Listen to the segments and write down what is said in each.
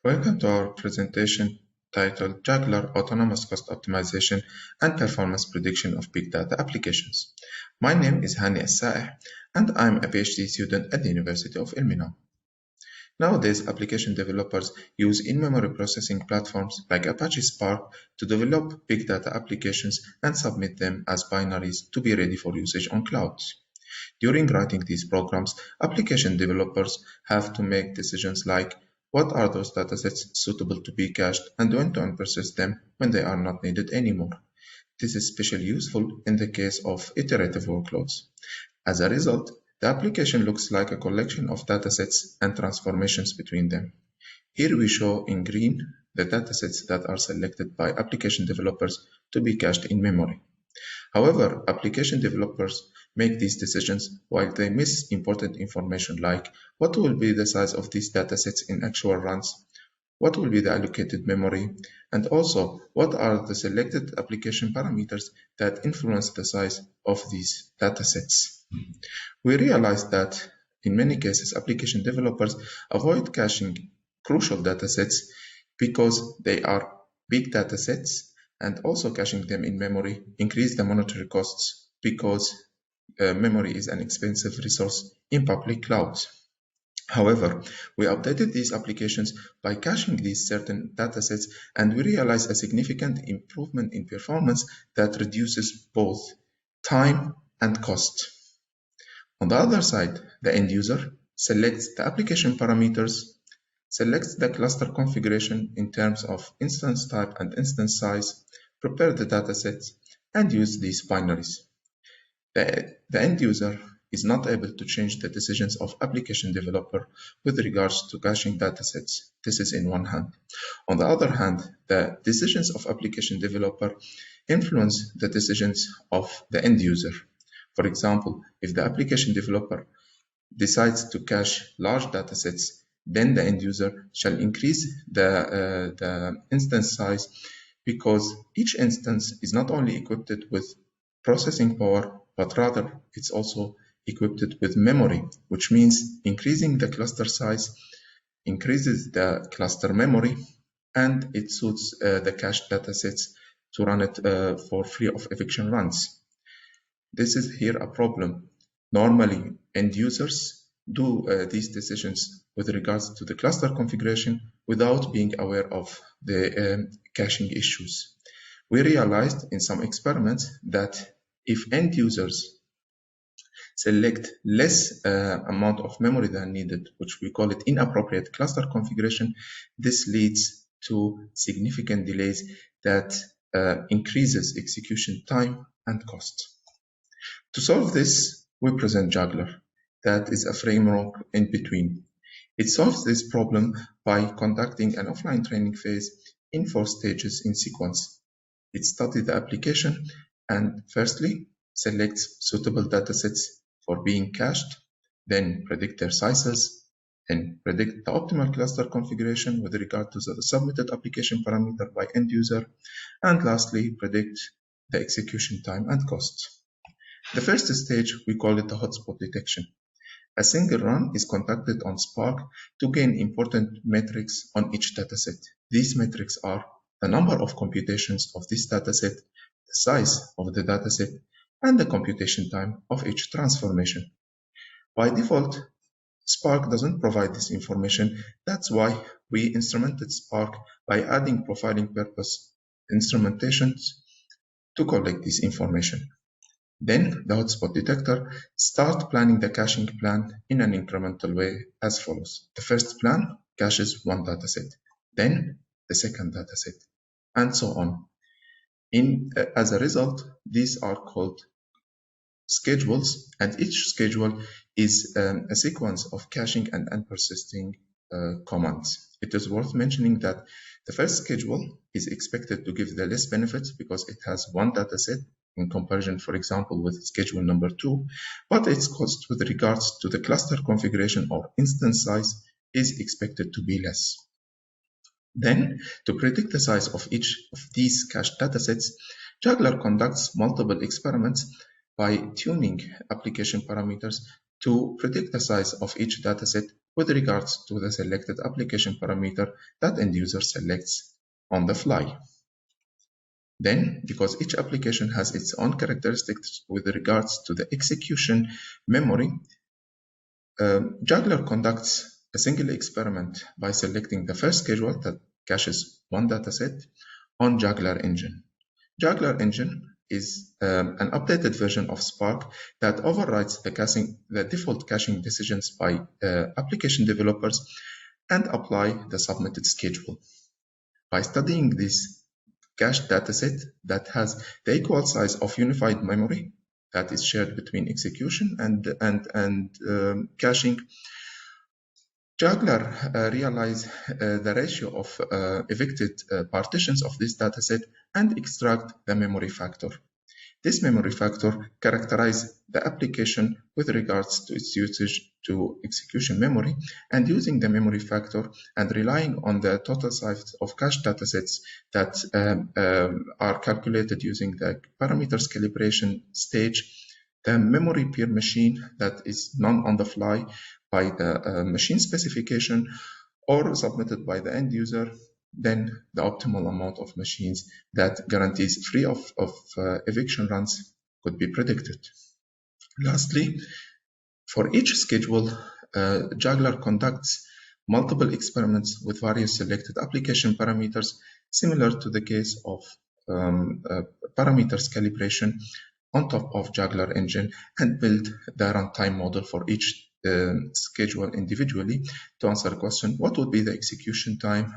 Welcome to our presentation titled Juggler Autonomous Cost Optimization and Performance Prediction of Big Data Applications. My name is Hani Al-Sayeh and I'm a PhD student at the University of Ilmenau. Nowadays, application developers use in-memory processing platforms like Apache Spark to develop big data applications and submit them as binaries to be ready for usage on clouds. During writing these programs, application developers have to make decisions like what are those datasets suitable to be cached and when to unprocess them when they are not needed anymore. This is especially useful in the case of iterative workloads. As a result, the application looks like a collection of datasets and transformations between them. Here we show in green the datasets that are selected by application developers to be cached in memory. However, application developers make these decisions while they miss important information like what will be the size of these datasets in actual runs, what will be the allocated memory, and also what are the selected application parameters that influence the size of these datasets. We realized that in many cases, application developers avoid caching crucial datasets because they are big datasets, and also caching them in memory increase the monetary costs because memory is an expensive resource in public clouds. However, we updated these applications by caching these certain datasets, and we realized a significant improvement in performance that reduces both time and cost. On the other side, the end user selects the application parameters, selects the cluster configuration in terms of instance type and instance size, prepare the datasets, and use these binaries. The end user is not able to change the decisions of application developer with regards to caching datasets. This is in one hand. On the other hand, the decisions of application developer influence the decisions of the end user. For example, if the application developer decides to cache large datasets, then the end user shall increase the instance size because each instance is not only equipped with processing power, but rather it's also equipped with memory, which means increasing the cluster size increases the cluster memory and it suits the cached datasets to run it for free of eviction runs. This is here a problem. Normally, end users do these decisions with regards to the cluster configuration without being aware of the caching issues. We realized in some experiments that if end users select less amount of memory than needed, which we call it inappropriate cluster configuration, this leads to significant delays that increases execution time and cost. To solve this, we present Juggler, that is a framework in between. It solves this problem by conducting an offline training phase in 4 stages in sequence. It studies the application and firstly selects suitable datasets for being cached, then predict their sizes, and predict the optimal cluster configuration with regard to the submitted application parameter by end user, and lastly predict the execution time and cost. The first stage, we call it the hotspot detection. A single run is conducted on Spark to gain important metrics on each dataset. These metrics are the number of computations of this dataset, the size of the dataset, and the computation time of each transformation. By default, Spark doesn't provide this information. That's why we instrumented Spark by adding profiling purpose instrumentations to collect this information. Then the hotspot detector starts planning the caching plan in an incremental way as follows. The first plan caches one dataset, then the second dataset, and so on. As a result, these are called schedules, and each schedule is a sequence of caching and unpersisting commands. It is worth mentioning that the first schedule is expected to give the less benefits because it has one dataset in comparison, for example, with schedule number 2, but its cost with regards to the cluster configuration or instance size is expected to be less. Then, to predict the size of each of these cached datasets, Juggler conducts multiple experiments by tuning application parameters to predict the size of each dataset with regards to the selected application parameter that end user selects on the fly. Then, because each application has its own characteristics with regards to the execution memory, Juggler conducts a single experiment by selecting the first schedule that caches one dataset on Juggler engine. Juggler engine is an updated version of Spark that overrides the default caching decisions by application developers and apply the submitted schedule. By studying this cached dataset that has the equal size of unified memory that is shared between execution and caching, Juggler realize the ratio of evicted partitions of this dataset and extract the memory factor. This memory factor characterizes the application with regards to its usage to execution memory, and using the memory factor and relying on the total size of cached datasets that are calculated using the parameters calibration stage, the memory per machine that is known on the fly by the machine specification or submitted by the end user, then the optimal amount of machines that guarantees free of eviction runs could be predicted. Lastly, for each schedule, Juggler conducts multiple experiments with various selected application parameters, similar to the case of parameters calibration on top of Juggler engine, and build the runtime model for each schedule individually to answer the question, what would be the execution time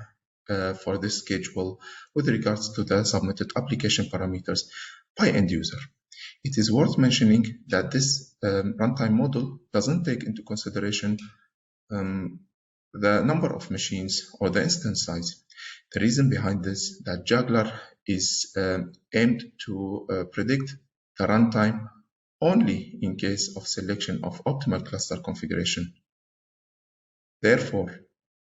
for this schedule with regards to the submitted application parameters by end user. It is worth mentioning that this runtime model doesn't take into consideration the number of machines or the instance size. The reason behind this that Juggler is aimed to predict the runtime only in case of selection of optimal cluster configuration. Therefore,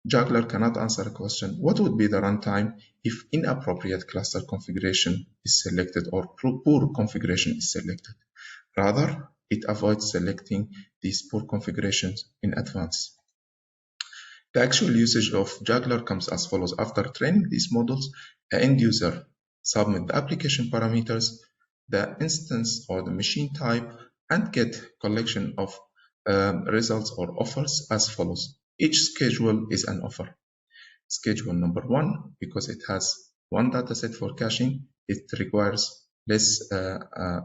Juggler cannot answer a question, what would be the runtime if inappropriate cluster configuration is selected or poor configuration is selected? Rather, it avoids selecting these poor configurations in advance. The actual usage of Juggler comes as follows. After training these models, the end user submit the application parameters, the instance or the machine type, and get collection of results or offers as follows. Each schedule is an offer. Schedule number 1, because it has one dataset for caching, it requires less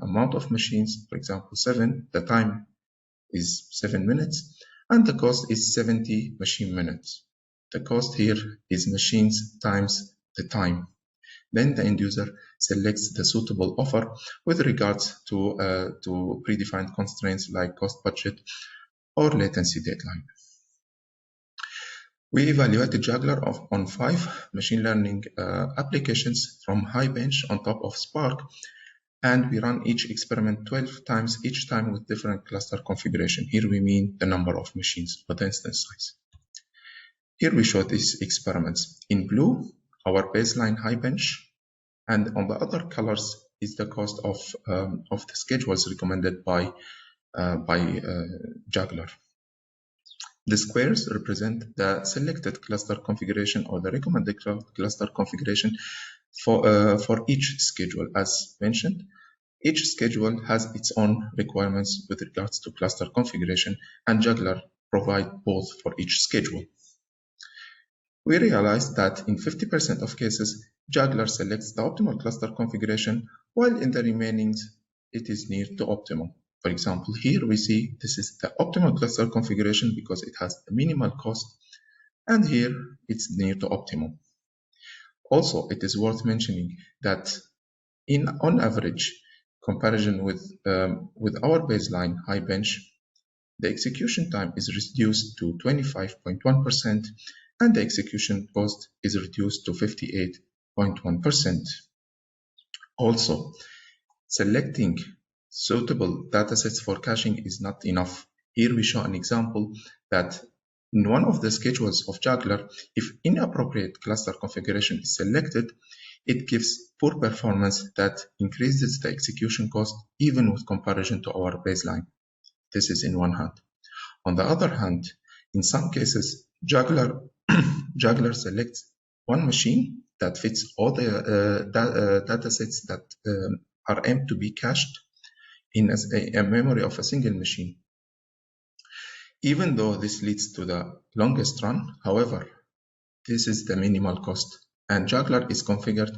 amount of machines, for example 7, the time is 7 minutes, and the cost is 70 machine minutes. The cost here is machines times the time. Then the end user selects the suitable offer with regards to predefined constraints like cost budget or latency deadline. We evaluated Juggler on 5 machine learning applications from HiBench on top of Spark, and we run each experiment 12 times, each time with different cluster configuration. Here we mean the number of machines or the instance size. Here we show these experiments. In blue, our baseline HiBench, and on the other colors is the cost of the schedules recommended by Juggler. The squares represent the selected cluster configuration or the recommended cluster configuration for each schedule. As mentioned, each schedule has its own requirements with regards to cluster configuration, and Juggler provides both for each schedule. We realized that in 50% of cases, Juggler selects the optimal cluster configuration, while in the remaining, it is near to optimal. For example, here we see this is the optimal cluster configuration because it has a minimal cost, and here it's near to optimal. Also, it is worth mentioning that on average, comparison with our baseline HiBench, the execution time is reduced to 25.1%, and the execution cost is reduced to 58.1%. Also, selecting suitable datasets for caching is not enough. Here we show an example that in one of the schedules of Juggler, if inappropriate cluster configuration is selected, it gives poor performance that increases the execution cost even with comparison to our baseline. This is in one hand. On the other hand, In some cases, Juggler selects one machine that fits all the datasets that are aimed to be cached in a memory of a single machine. Even though this leads to the longest run, however, this is the minimal cost, and Juggler is configured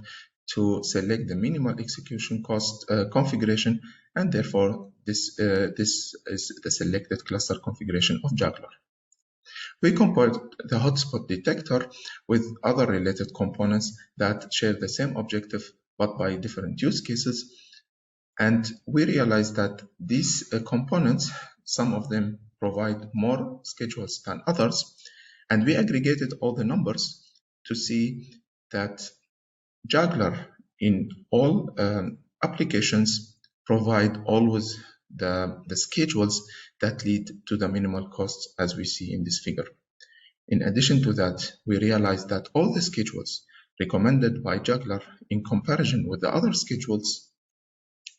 to select the minimal execution cost configuration, and therefore this is the selected cluster configuration of Juggler. We compared the hotspot detector with other related components that share the same objective but by different use cases, and we realized that these components, some of them provide more schedules than others, and we aggregated all the numbers to see that Juggler in all applications provide always the schedules that lead to the minimal costs as we see in this figure. In addition to that, we realized that all the schedules recommended by Juggler in comparison with the other schedules,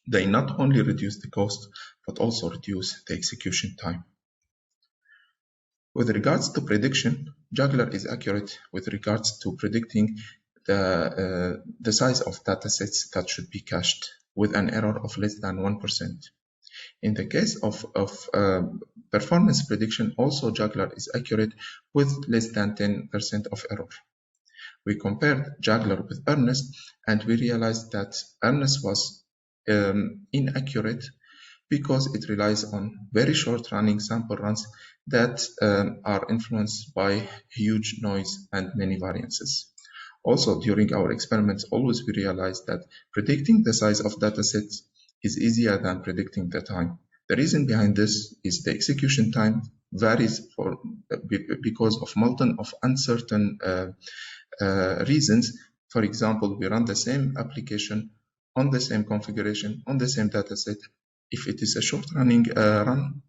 they not only reduce the cost, but also reduce the execution time. With regards to prediction, Juggler is accurate with regards to predicting the size of datasets that should be cached with an error of less than 1%. In the case of performance prediction, also Juggler is accurate with less than 10% of error. We compared Juggler with Ernest, and we realized that Ernest was inaccurate because it relies on very short running sample runs that are influenced by huge noise and many variances. Also, during our experiments, always we realized that predicting the size of datasets is easier than predicting the time. The reason behind this is the execution time varies because of multiple of uncertain reasons. For example, we run the same application on the same configuration, on the same dataset. If it is a short running run,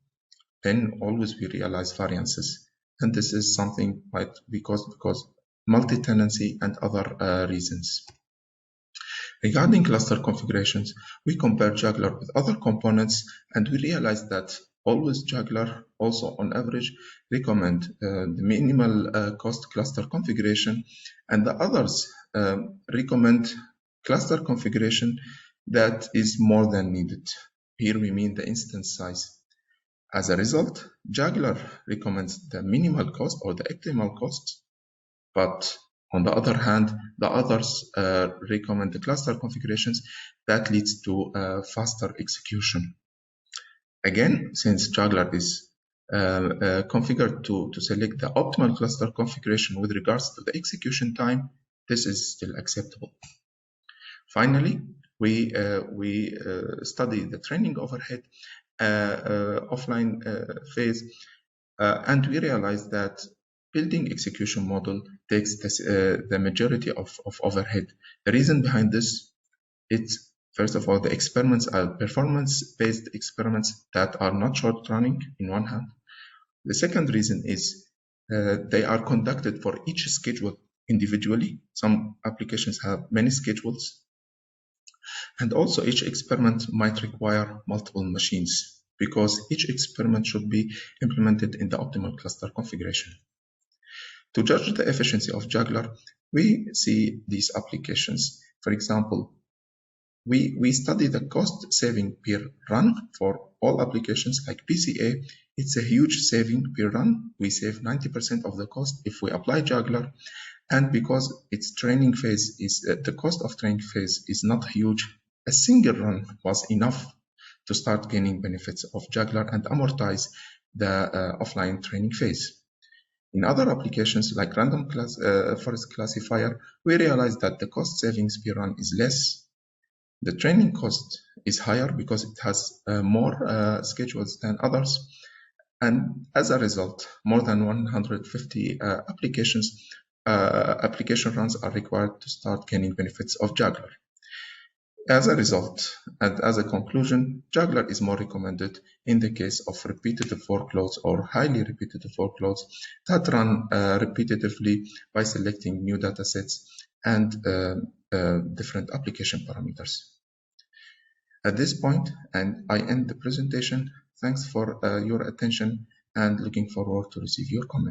then always we realize variances. And this is something like because multi-tenancy and other reasons. Regarding cluster configurations, we compare Juggler with other components, and we realized that always Juggler also on average recommend the minimal cost cluster configuration, and the others recommend cluster configuration that is more than needed. Here we mean the instance size. As a result, Juggler recommends the minimal cost or the optimal cost, but on the other hand, the others recommend the cluster configurations that leads to faster execution. Again, since Juggler is configured to select the optimal cluster configuration with regards to the execution time, this is still acceptable. Finally, we study the training overhead offline phase, and we realize that building execution model takes the majority of overhead. The reason behind this, it's first of all, the experiments are performance-based experiments that are not short running in one hand. The second reason is they are conducted for each schedule individually. Some applications have many schedules. And also each experiment might require multiple machines because each experiment should be implemented in the optimal cluster configuration. To judge the efficiency of Juggler, we see these applications. For example, we study the cost saving per run for all applications like PCA. It's a huge saving per run. We save 90% of the cost if we apply Juggler. And because its training phase is, the cost of training phase is not huge, a single run was enough to start gaining benefits of Juggler and amortize the offline training phase. In other applications like random forest classifier, we realized that the cost savings per run is less. The training cost is higher because it has more schedules than others. And as a result, more than 150 application runs are required to start gaining benefits of Juggler. As a result, and as a conclusion, Juggler is more recommended in the case of repetitive workloads or highly repetitive workloads that run repetitively by selecting new datasets and different application parameters. At this point, and I end the presentation. Thanks for your attention, and looking forward to receive your comments.